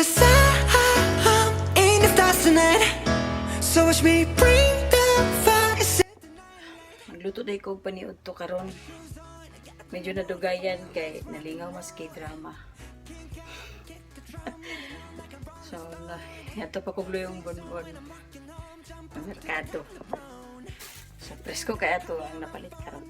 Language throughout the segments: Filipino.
'cause I'm in the stars tonight. So watch me bring the fire. Magluto day ko paniud to karon. Medyo nadugayan kay nalingaw mas kay drama. So, yato pa kuglo yung bonbon. Ang merkado. So, presko kaya to ang napalit karon.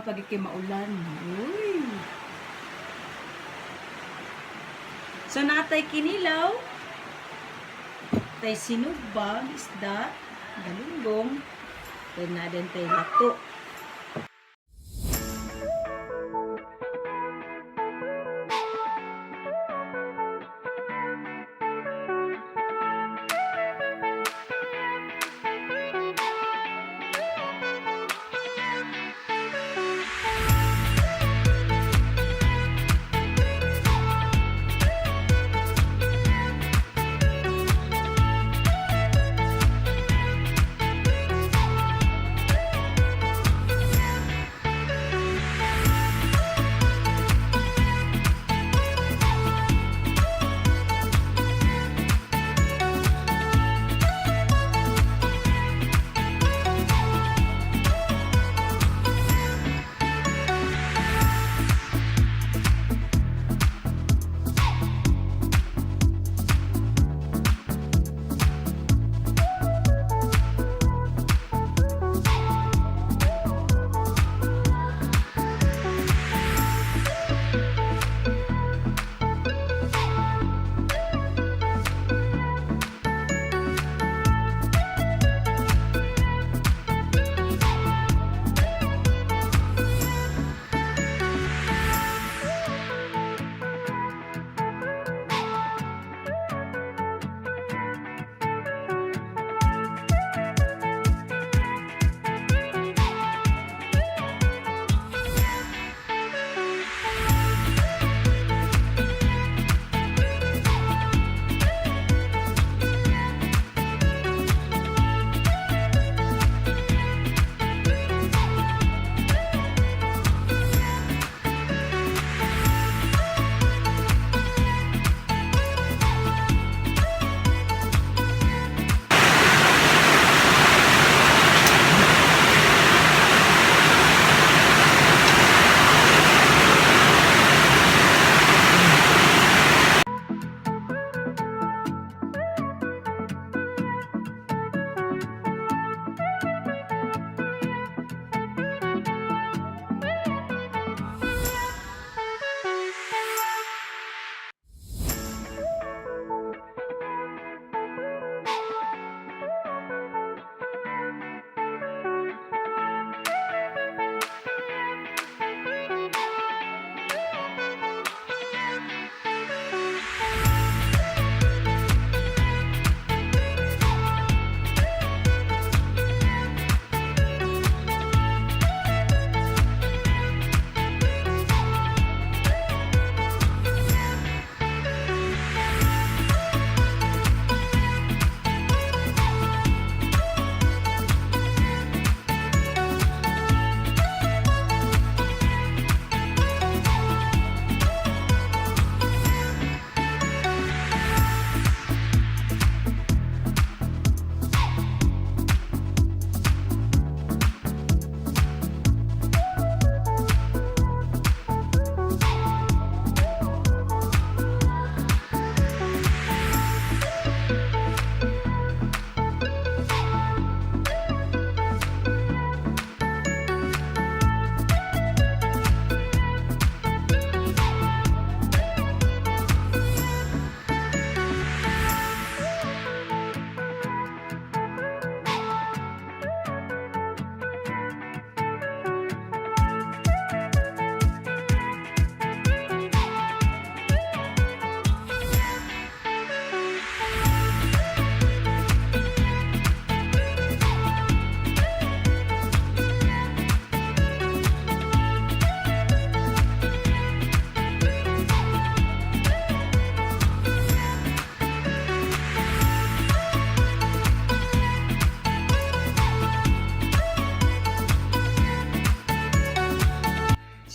pagi kay maulan. Uy. So natay Kinilaw, tay Sinugba, isda, galunggong, Then na din tayo lato.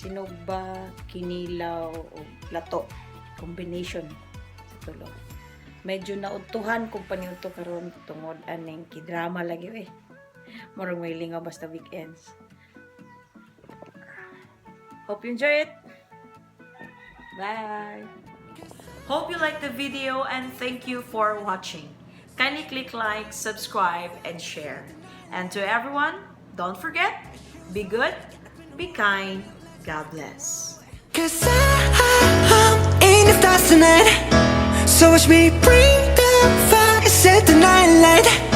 Sinugba, Kinilaw, o Lato. Combination sa tulo. Medyo nautuhan kung paniuto karon tungod aning kidrama lagi eh. Murag may lingaw basta weekends. Hope you enjoy it. Bye. Hope you liked the video and thank you for watching. Kindly click like, subscribe, and share. And to everyone, don't forget, be good, be kind, God bless. 'Cause I'm in the stars tonight. So watch me bring the fire, set the night light.